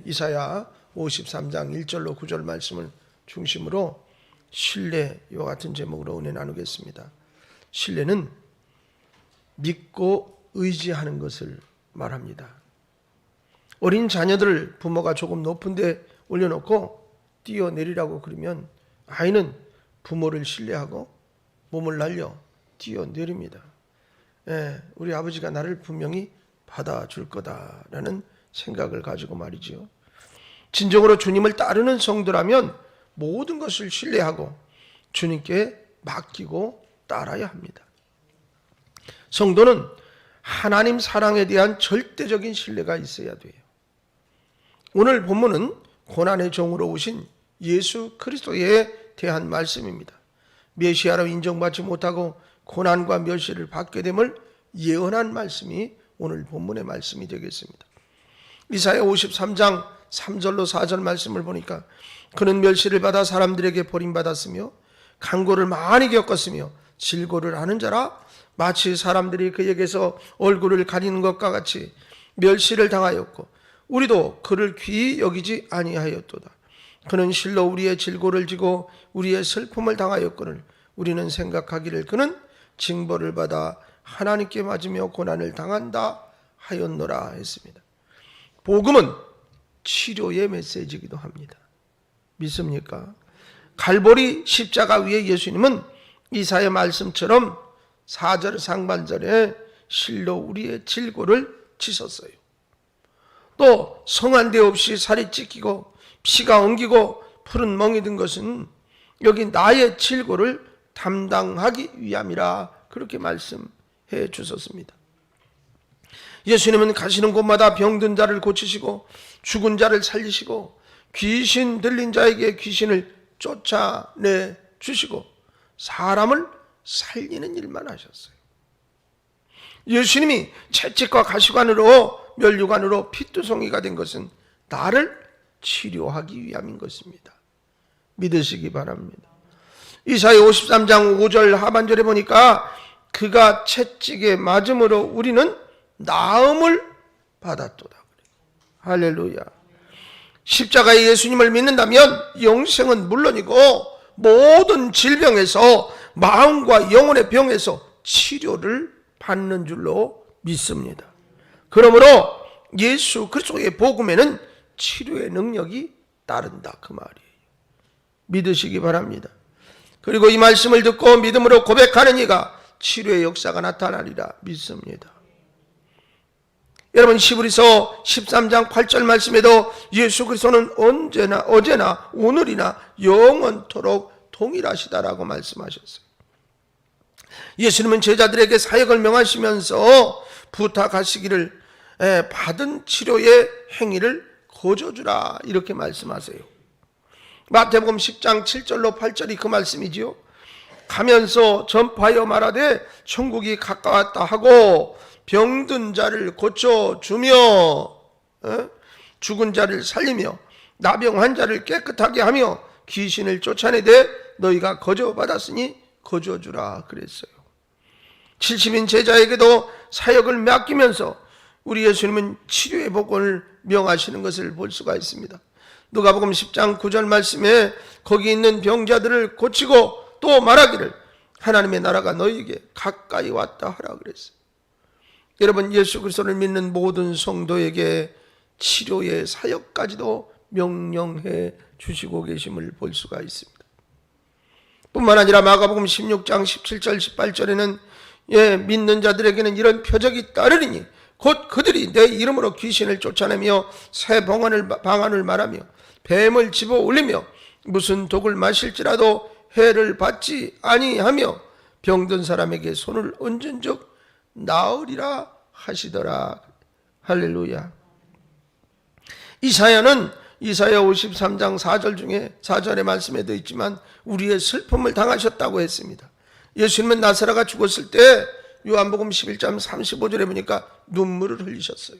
이사야 53장 1절로 9절 말씀을 중심으로 신뢰와 같은 제목으로 은혜 나누겠습니다. 신뢰는 믿고 의지하는 것을 말합니다. 어린 자녀들을 부모가 조금 높은 데 올려놓고 뛰어내리라고 그러면 아이는 부모를 신뢰하고 몸을 날려 뛰어내립니다. 우리 아버지가 나를 분명히 받아줄 거다라는 생각을 가지고 말이죠. 진정으로 주님을 따르는 성도라면 모든 것을 신뢰하고 주님께 맡기고 따라야 합니다. 성도는 하나님 사랑에 대한 절대적인 신뢰가 있어야 돼요. 오늘 본문은 고난의 종으로 오신 예수 그리스도에 대한 말씀입니다. 메시아로 인정받지 못하고 고난과 멸시를 받게 됨을 예언한 말씀이 오늘 본문의 말씀이 되겠습니다. 이사야 53장 3절로 4절 말씀을 보니까 그는 멸시를 받아 사람들에게 버림받았으며 간고를 많이 겪었으며 질고를 하는 자라 마치 사람들이 그에게서 얼굴을 가리는 것과 같이 멸시를 당하였고 우리도 그를 귀히 여기지 아니하였도다. 그는 실로 우리의 질고를 지고 우리의 슬픔을 당하였거늘 우리는 생각하기를 그는 징벌을 받아 하나님께 맞으며 고난을 당한다 하였노라 했습니다. 복음은 치료의 메시지이기도 합니다. 믿습니까? 갈보리 십자가 위에 예수님은 이사야 말씀처럼 4절 상반절에 실로 우리의 질고를 치셨어요. 또 성한 데 없이 살이 찢기고 피가 엉기고 푸른 멍이 든 것은 여기 나의 질고를 담당하기 위함이라 그렇게 말씀해 주셨습니다. 예수님은 가시는 곳마다 병든 자를 고치시고 죽은 자를 살리시고 귀신 들린 자에게 귀신을 쫓아내 주시고 사람을 살리는 일만 하셨어요. 예수님이 채찍과 가시관으로 면류관으로 핏두성이가 된 것은 나를 치료하기 위함인 것입니다. 믿으시기 바랍니다. 이사야 53장 5절 하반절에 보니까 그가 채찍에 맞음으로 우리는 나음을 받았도다. 할렐루야. 십자가의 예수님을 믿는다면 영생은 물론이고 모든 질병에서 마음과 영혼의 병에서 치료를 받는 줄로 믿습니다. 그러므로 예수 그리스도의 복음에는 치료의 능력이 따른다 그 말이에요. 믿으시기 바랍니다. 그리고 이 말씀을 듣고 믿음으로 고백하는 이가 치료의 역사가 나타나리라 믿습니다. 여러분 히브리서 13장 8절 말씀에도 예수 그리스도는 언제나 어제나 오늘이나 영원토록 동일하시다라고 말씀하셨어요. 예수님은 제자들에게 사역을 명하시면서 부탁하시기를 받은 치료의 행위를 거저주라 이렇게 말씀하세요. 마태복음 10장 7절로 8절이 그 말씀이지요. 가면서 전파하여 말하되 천국이 가까웠다 하고 병든 자를 고쳐주며 죽은 자를 살리며 나병 자를 깨끗하게 하며 귀신을 쫓아내되 너희가 거저받았으니 거저주라 그랬어요. 70인 제자에게도 사역을 맡기면서 우리 예수님은 치료의 복권을 명하시는 것을 볼 수가 있습니다. 누가복음 10장 9절 말씀에 거기 있는 병자들을 고치고 또 말하기를 하나님의 나라가 너희에게 가까이 왔다 하라 그랬어요. 여러분 예수 그리스도를 믿는 모든 성도에게 치료의 사역까지도 명령해 주시고 계심을 볼 수가 있습니다. 뿐만 아니라 마가복음 16장 17절 18절에는 믿는 자들에게는 이런 표적이 따르리니 곧 그들이 내 이름으로 귀신을 쫓아내며 새 방언을 말하며 뱀을 집어 올리며 무슨 독을 마실지라도 해를 받지 아니하며 병든 사람에게 손을 얹은 적 나으리라 하시더라. 할렐루야. 이사야는 이사야 53장 4절 중에 4절의 말씀에도 있지만 우리의 슬픔을 당하셨다고 했습니다. 예수님은 나사로가 죽었을 때 요한복음 11장 35절에 보니까 눈물을 흘리셨어요.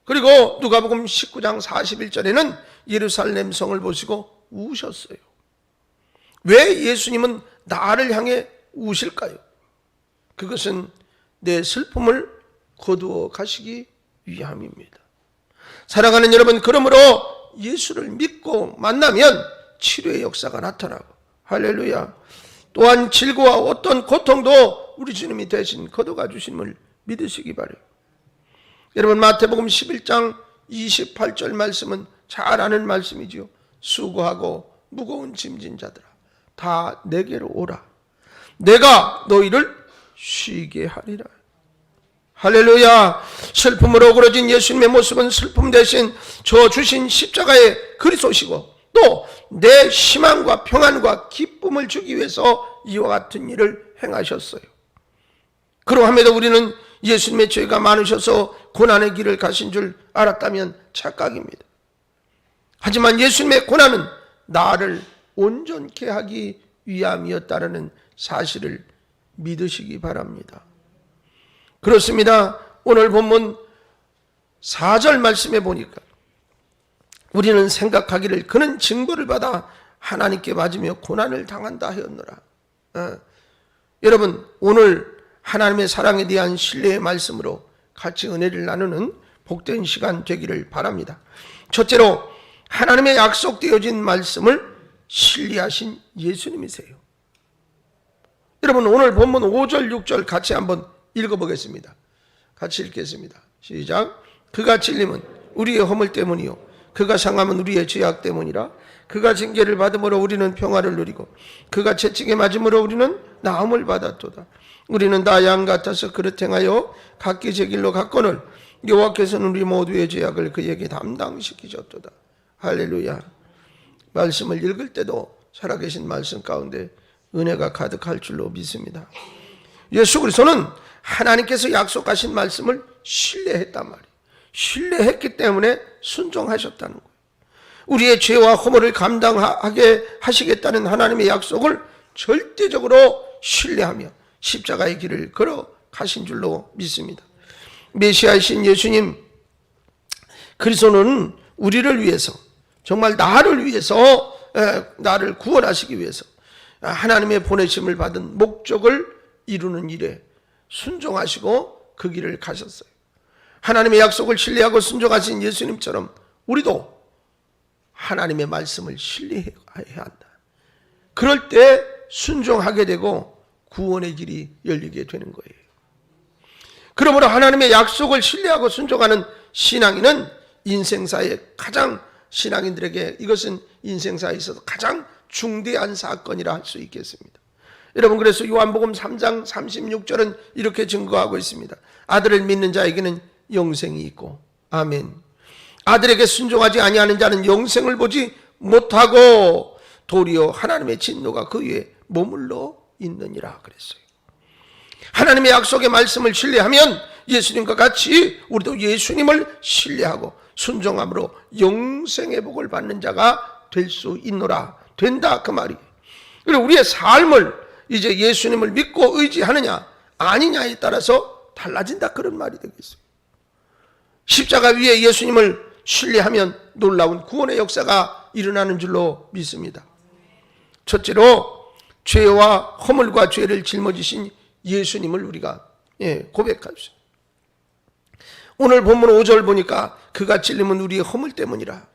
그리고 누가복음 19장 41절에는 예루살렘 성을 보시고 우셨어요. 왜 예수님은 나를 향해 우실까요? 그것은 내 슬픔을 거두어 가시기 위함입니다. 사랑하는 여러분, 그러므로 예수를 믿고 만나면 치료의 역사가 나타나고, 할렐루야. 또한 질고와 어떤 고통도 우리 주님이 대신 거둬가 주심을 믿으시기 바라요. 여러분, 마태복음 11장 28절 말씀은 잘 아는 말씀이지요. 수고하고 무거운 짐진 자들아, 다 내게로 오라. 내가 너희를 쉬게 하리라. 할렐루야. 슬픔으로 어그러진 예수님의 모습은 슬픔 대신 저 주신 십자가의 그리스도시고, 또 내 희망과 평안과 기쁨을 주기 위해서 이와 같은 일을 행하셨어요. 그러함에도 우리는 예수님의 죄가 많으셔서 고난의 길을 가신 줄 알았다면 착각입니다. 하지만 예수님의 고난은 나를 온전케 하기 위함이었다라는 사실을 믿으시기 바랍니다. 그렇습니다. 오늘 본문 4절 말씀에 보니까 우리는 생각하기를 그는 징벌을 받아 하나님께 맞으며 고난을 당한다 하였노라. 여러분, 오늘 하나님의 사랑에 대한 신뢰의 말씀으로 같이 은혜를 나누는 복된 시간 되기를 바랍니다. 첫째로, 하나님의 약속되어진 말씀을 신뢰하신 예수님이세요. 여러분, 오늘 본문 5절 6절 같이 한번 읽어보겠습니다. 같이 읽겠습니다. 시작. 그가 찔림은 우리의 허물 때문이요 그가 상함은 우리의 죄악 때문이라. 그가 징계를 받음으로 우리는 평화를 누리고 그가 채찍에 맞음으로 우리는 나음을 받았도다. 우리는 다 양 같아서 그릇 행하여 각기 제 길로 갔거늘 여호와께서는 우리 모두의 죄악을 그에게 담당시키셨도다. 할렐루야. 말씀을 읽을 때도 살아계신 말씀 가운데 은혜가 가득할 줄로 믿습니다. 예수 그리스도는 하나님께서 약속하신 말씀을 신뢰했단 말이에요. 신뢰했기 때문에 순종하셨다는 거예요. 우리의 죄와 허물을 감당하게 하시겠다는 하나님의 약속을 절대적으로 신뢰하며 십자가의 길을 걸어가신 줄로 믿습니다. 메시아이신 예수님 그리스도는 우리를 위해서, 정말 나를 위해서, 나를 구원하시기 위해서 하나님의 보내심을 받은 목적을 이루는 일에 순종하시고 그 길을 가셨어요. 하나님의 약속을 신뢰하고 순종하신 예수님처럼 우리도 하나님의 말씀을 신뢰해야 한다. 그럴 때 순종하게 되고 구원의 길이 열리게 되는 거예요. 그러므로 하나님의 약속을 신뢰하고 순종하는 신앙인은 인생사의 가장, 신앙인들에게 이것은 인생사에 있어서 가장 중대한 사건이라 할 수 있겠습니다. 여러분, 그래서 요한복음 3장 36절은 이렇게 증거하고 있습니다. 아들을 믿는 자에게는 영생이 있고, 아멘. 아들에게 순종하지 아니하는 자는 영생을 보지 못하고 도리어 하나님의 진노가 그 위에 머물러 있느니라 그랬어요. 하나님의 약속의 말씀을 신뢰하면 예수님과 같이 우리도 예수님을 신뢰하고 순종함으로 영생의 복을 받는 자가 될 수 있노라. 된다 그 말이에요. 그리고 우리의 삶을 이제 예수님을 믿고 의지하느냐 아니냐에 따라서 달라진다, 그런 말이 되겠어요. 십자가 위에 예수님을 신뢰하면 놀라운 구원의 역사가 일어나는 줄로 믿습니다. 첫째로, 죄와 허물과 죄를 짊어지신 예수님을 우리가 고백합시다. 오늘 본문 5절 보니까 그가 찔림은 우리의 허물 때문이라,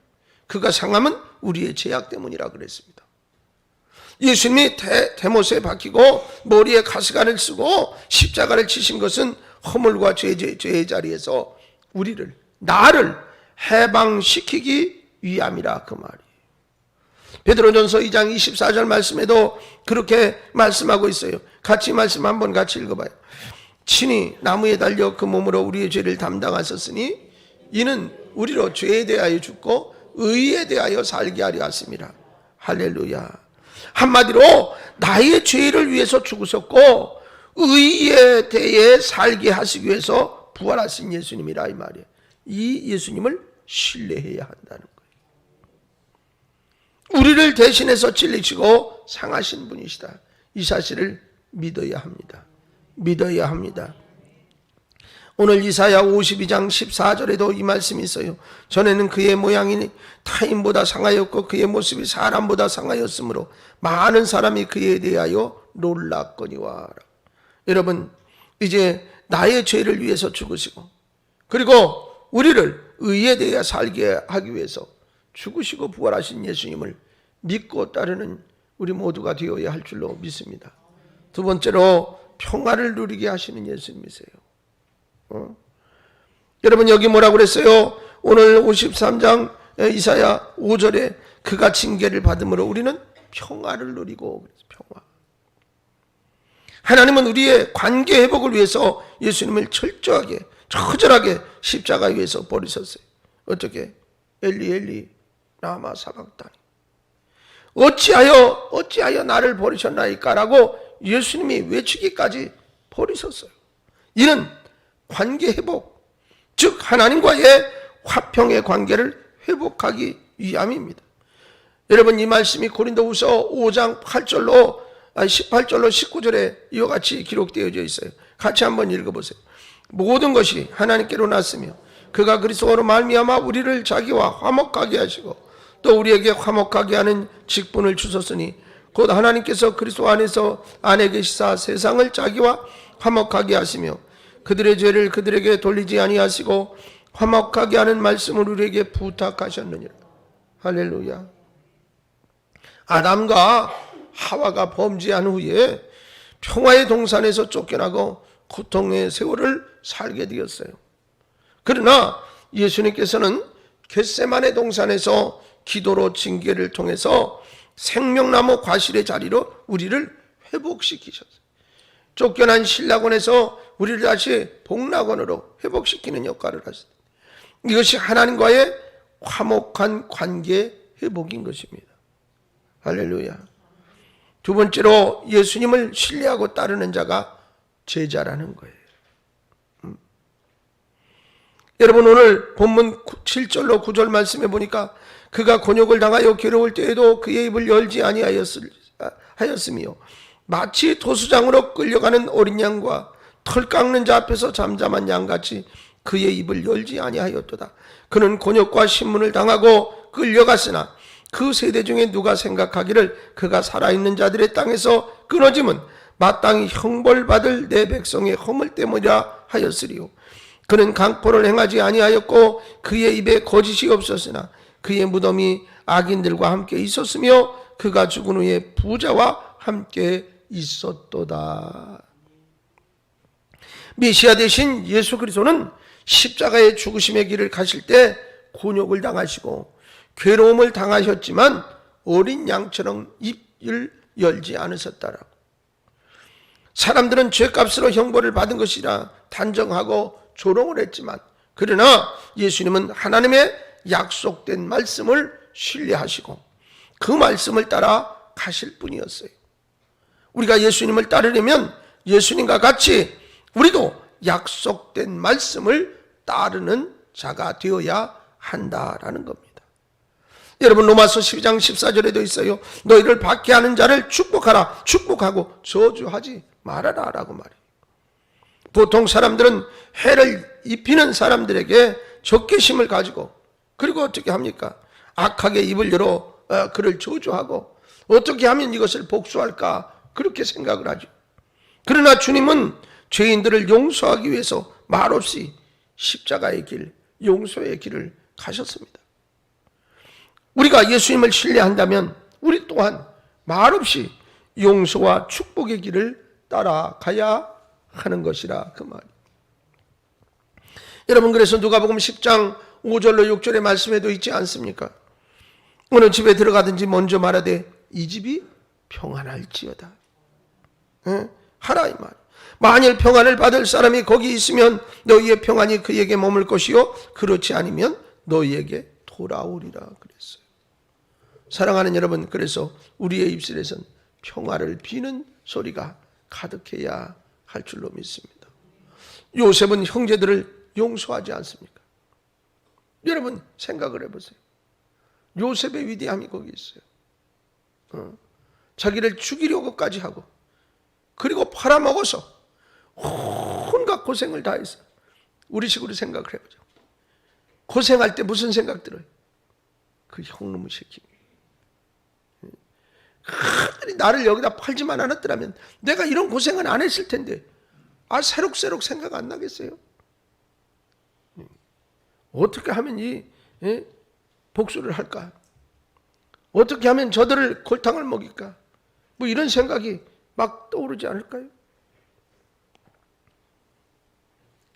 그가 상함은 우리의 죄악 때문이라 그랬습니다. 예수님이 대못에 박히고 머리에 가시관을 쓰고 십자가를 치신 것은 허물과 죄의 자리에서 우리를, 나를 해방시키기 위함이라 그 말이에요. 베드로전서 2장 24절 말씀에도 그렇게 말씀하고 있어요. 같이 말씀 한번 같이 읽어봐요. 친히 나무에 달려 그 몸으로 우리의 죄를 담당하셨으니 이는 우리로 죄에 대하여 죽고 의에 대하여 살게 하려 하심이라. 할렐루야. 한마디로 나의 죄를 위해서 죽으셨고 의에 대해 살게 하시기 위해서 부활하신 예수님이라 이 말이에요. 이 예수님을 신뢰해야 한다는 거예요. 우리를 대신해서 찔리시고 상하신 분이시다. 이 사실을 믿어야 합니다. 믿어야 합니다. 오늘 이사야 52장 14절에도 이 말씀이 있어요. 전에는 그의 모양이 타인보다 상하였고 그의 모습이 사람보다 상하였으므로 많은 사람이 그에 대하여 놀랐거니와. 여러분, 이제 나의 죄를 위해서 죽으시고 그리고 우리를 의에 대해 살게 하기 위해서 죽으시고 부활하신 예수님을 믿고 따르는 우리 모두가 되어야 할 줄로 믿습니다. 두 번째로 평화를 누리게 하시는 예수님이세요. 여러분 여기 뭐라고 그랬어요? 오늘 53장 이사야 5절에 그가 징계를 받음으로 우리는 평화를 누리고 그래서 평화. 하나님은 우리의 관계 회복을 위해서 예수님을 철저하게 처절하게 십자가 위에서 버리셨어요. 어떻게? 엘리 엘리 라마 사박다니 어찌하여 나를 버리셨나이까 라고 예수님이 외치기까지 버리셨어요. 이는 관계 회복, 즉 하나님과의 화평의 관계를 회복하기 위함입니다. 여러분 이 말씀이 고린도후서 5장 8절로 18절로 19절에 이와 같이 기록되어 있어요. 같이 한번 읽어보세요. 모든 것이 하나님께로 났으며 그가 그리스도로 말미암아 우리를 자기와 화목하게 하시고 또 우리에게 화목하게 하는 직분을 주셨으니 곧 하나님께서 그리스도 안에서 안에 계시사 세상을 자기와 화목하게 하시며 그들의 죄를 그들에게 돌리지 아니하시고 화목하게 하는 말씀을 우리에게 부탁하셨느니라. 할렐루야. 아담과 하와가 범죄한 후에 평화의 동산에서 쫓겨나고 고통의 세월을 살게 되었어요. 그러나 예수님께서는 겟세마네 동산에서 기도로 징계를 통해서 생명나무 과실의 자리로 우리를 회복시키셨어요. 쫓겨난 신라곤에서 우리를 다시 복락원으로 회복시키는 역할을 하셨어요. 이것이 하나님과의 화목한 관계 회복인 것입니다. 할렐루야. 두 번째로 예수님을 신뢰하고 따르는 자가 제자라는 거예요. 여러분 오늘 본문 7절로 9절 말씀해 보니까 그가 곤욕을 당하여 괴로울 때에도 그의 입을 열지 아니하였으며 마치 도수장으로 끌려가는 어린 양과 털 깎는 자 앞에서 잠잠한 양같이 그의 입을 열지 아니하였도다. 그는 곤욕과 신문을 당하고 끌려갔으나 그 세대 중에 누가 생각하기를 그가 살아있는 자들의 땅에서 끊어짐은 마땅히 형벌받을 내 백성의 허물 때문이라 하였으리요. 그는 강포를 행하지 아니하였고 그의 입에 거짓이 없었으나 그의 무덤이 악인들과 함께 있었으며 그가 죽은 후에 부자와 함께 있었도다. 메시아 되신 예수 그리스도는 십자가의 죽으심의 길을 가실 때 곤욕을 당하시고 괴로움을 당하셨지만 어린 양처럼 입을 열지 않으셨다라고. 사람들은 죄값으로 형벌을 받은 것이라 단정하고 조롱을 했지만 그러나 예수님은 하나님의 약속된 말씀을 신뢰하시고 그 말씀을 따라 가실 분이었어요. 우리가 예수님을 따르려면 예수님과 같이 우리도 약속된 말씀을 따르는 자가 되어야 한다라는 겁니다. 여러분 로마서 12장 14절에도 있어요. 너희를 박해하는 자를 축복하라. 축복하고 저주하지 말아라 라고 말해요. 보통 사람들은 해를 입히는 사람들에게 적개심을 가지고 그리고 어떻게 합니까? 악하게 입을 열어 그를 저주하고 어떻게 하면 이것을 복수할까 그렇게 생각을 하죠. 그러나 주님은 죄인들을 용서하기 위해서 말없이 십자가의 길, 용서의 길을 가셨습니다. 우리가 예수님을 신뢰한다면 우리 또한 말없이 용서와 축복의 길을 따라가야 하는 것이라 그 말이에요. 여러분 그래서 누가복음 10장 5절로 6절의 말씀에도 있지 않습니까? 어느 집에 들어가든지 먼저 말하되 이 집이 평안할지어다. 하라 이 말. 만일 평안을 받을 사람이 거기 있으면 너희의 평안이 그에게 머물 것이요 그렇지 않으면 너희에게 돌아오리라 그랬어요. 사랑하는 여러분, 그래서 우리의 입술에선 평화를 비는 소리가 가득해야 할 줄로 믿습니다. 요셉은 형제들을 용서하지 않습니까? 여러분 생각을 해보세요. 요셉의 위대함이 거기 있어요. 자기를 죽이려고까지 하고 그리고 팔아먹어서 온갖 고생을 다 했어요. 우리 식으로 생각을 해보죠. 고생할 때 무슨 생각 들어요? 그 형놈의 새끼. 나를 여기다 팔지만 않았더라면 내가 이런 고생은 안 했을 텐데 새록새록 생각 안 나겠어요? 어떻게 하면 복수를 할까? 어떻게 하면 저들을 골탕을 먹일까? 뭐 이런 생각이 막 떠오르지 않을까요?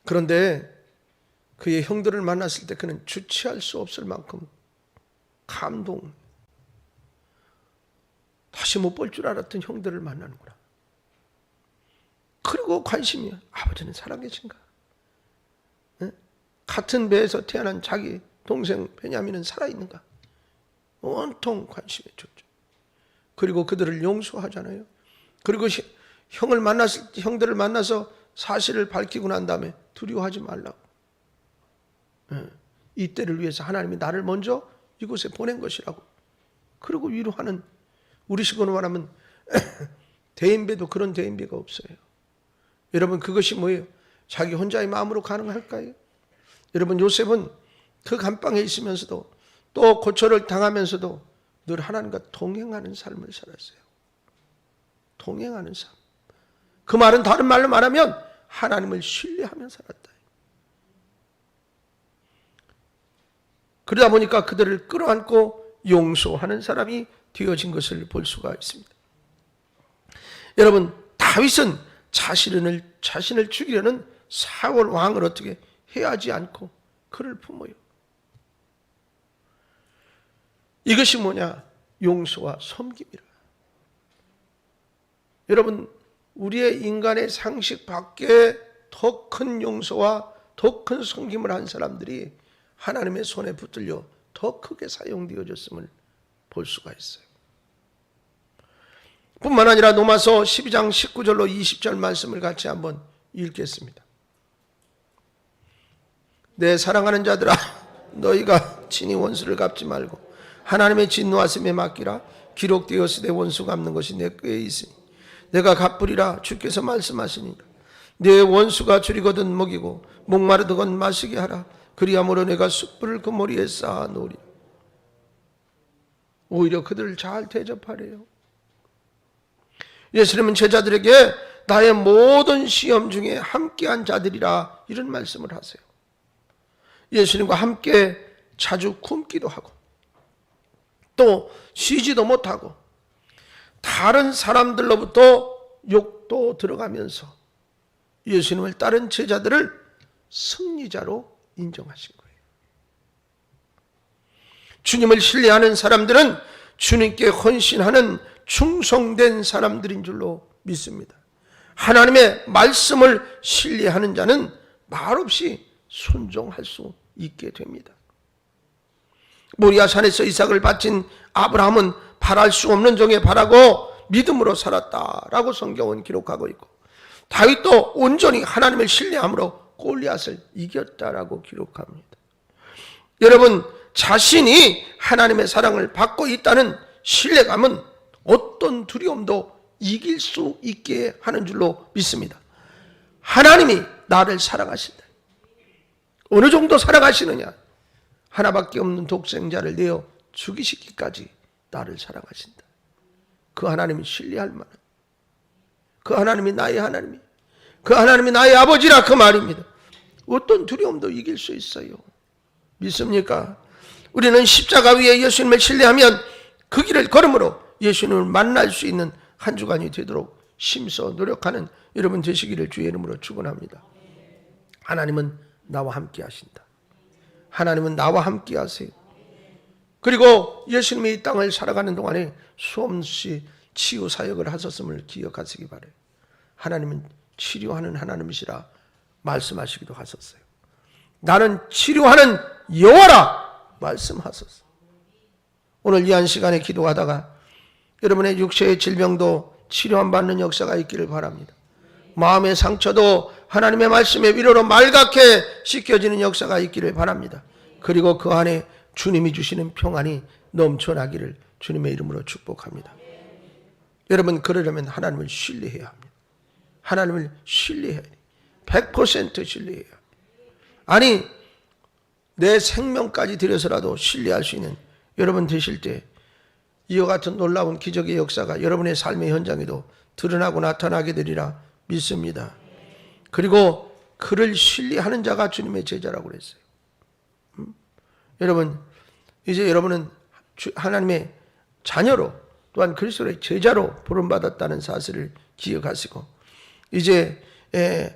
그런데 그의 형들을 만났을 때 그는 주체할 수 없을 만큼 감동, 다시 못 볼 줄 알았던 형들을 만나는구나. 그리고 관심이, 아버지는 살아계신가? 같은 배에서 태어난 자기 동생 베냐민은 살아있는가? 온통 관심에 줬죠. 그리고 그들을 용서하잖아요. 그리고 형들을 만나서 사실을 밝히고 난 다음에 두려워하지 말라고. 이 때를 위해서 하나님이 나를 먼저 이곳에 보낸 것이라고. 그리고 위로하는, 우리식으로 말하면 대인배도 그런 대인배가 없어요. 여러분, 그것이 뭐예요? 자기 혼자의 마음으로 가능할까요? 여러분, 요셉은 그 감방에 있으면서도 또 고초를 당하면서도 늘 하나님과 동행하는 삶을 살았어요. 동행하는 삶. 그 말은 다른 말로 말하면 하나님을 신뢰하며 살았다. 그러다 보니까 그들을 끌어안고 용서하는 사람이 되어진 것을 볼 수가 있습니다. 여러분, 다윗은 자신을 죽이려는 사울 왕을 어떻게 해하지 않고 그를 품어요. 이것이 뭐냐? 용서와 섬김이라. 여러분, 우리의 인간의 상식 밖에 더 큰 용서와 더 큰 섬김을 한 사람들이 하나님의 손에 붙들려 더 크게 사용되어졌음을 볼 수가 있어요. 뿐만 아니라 로마서 12장 19절로 20절 말씀을 같이 한번 읽겠습니다. 내 사랑하는 자들아, 너희가 친히 원수를 갚지 말고 하나님의 진노하심에 맡기라. 기록되었으되 원수 갚는 것이 내 꾀에 있으니 내가 갚으리라. 주께서 말씀하시니까 내 원수가 줄이거든 먹이고 목마르거든 마시게 하라. 그리함으로 내가 숯불을 그 머리에 쌓아 놓으리라. 오히려 그들을 잘 대접하래요. 예수님은 제자들에게 나의 모든 시험 중에 함께한 자들이라 이런 말씀을 하세요. 예수님과 함께 자주 굶기도 하고 또 쉬지도 못하고 다른 사람들로부터 욕도 들어가면서 예수님을 따른 제자들을 승리자로 인정하신 거예요. 주님을 신뢰하는 사람들은 주님께 헌신하는 충성된 사람들인 줄로 믿습니다. 하나님의 말씀을 신뢰하는 자는 말없이 순종할 수 있게 됩니다. 모리아 산에서 이삭을 바친 아브라함은 바랄 수 없는 종에 바라고 믿음으로 살았다라고 성경은 기록하고 있고, 다윗도 온전히 하나님을 신뢰함으로 골리앗을 이겼다라고 기록합니다. 여러분, 자신이 하나님의 사랑을 받고 있다는 신뢰감은 어떤 두려움도 이길 수 있게 하는 줄로 믿습니다. 하나님이 나를 사랑하신다. 어느 정도 사랑하시느냐? 하나밖에 없는 독생자를 내어 죽이시기까지 나를 사랑하신다. 그 하나님이 신뢰할 만한, 그 하나님이 나의 하나님이, 그 하나님이 나의 아버지라 그 말입니다. 어떤 두려움도 이길 수 있어요. 믿습니까? 우리는 십자가 위에 예수님을 신뢰하면 그 길을 걸음으로 예수님을 만날 수 있는 한 주간이 되도록 심서 노력하는 여러분 되시기를 주의 이름으로 축원합니다. 하나님은 나와 함께 하신다. 하나님은 나와 함께 하세요. 그리고 예수님이 이 땅을 살아가는 동안에 수없이 치유 사역을 하셨음을 기억하시기 바라요. 하나님은 치료하는 하나님이시라 말씀하시기도 하셨어요. 나는 치료하는 여호와라 말씀하셨어요. 오늘 이 한 시간에 기도하다가 여러분의 육체의 질병도 치료 안 받는 역사가 있기를 바랍니다. 마음의 상처도 하나님의 말씀의 위로로 맑게 씻겨지는 역사가 있기를 바랍니다. 그리고 그 안에 주님이 주시는 평안이 넘쳐나기를 주님의 이름으로 축복합니다. 여러분, 그러려면 하나님을 신뢰해야 합니다. 하나님을 신뢰해야 돼요. 100% 신뢰해야 합니다. 아니, 내 생명까지 들여서라도 신뢰할 수 있는 여러분 되실 때 이와 같은 놀라운 기적의 역사가 여러분의 삶의 현장에도 드러나고 나타나게 되리라 믿습니다. 그리고 그를 신뢰하는 자가 주님의 제자라고 그랬어요. 여러분, 이제 여러분은 하나님의 자녀로 또한 그리스도의 제자로 부름받았다는 사실을 기억하시고 이제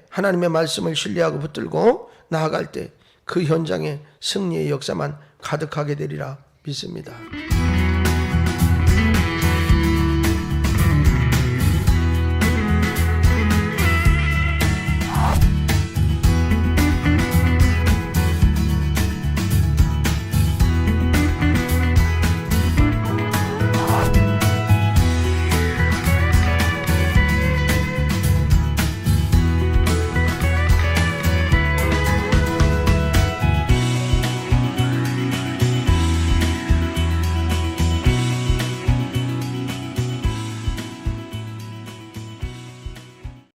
하나님의 말씀을 신뢰하고 붙들고 나아갈 때 그 현장에 승리의 역사만 가득하게 되리라 믿습니다.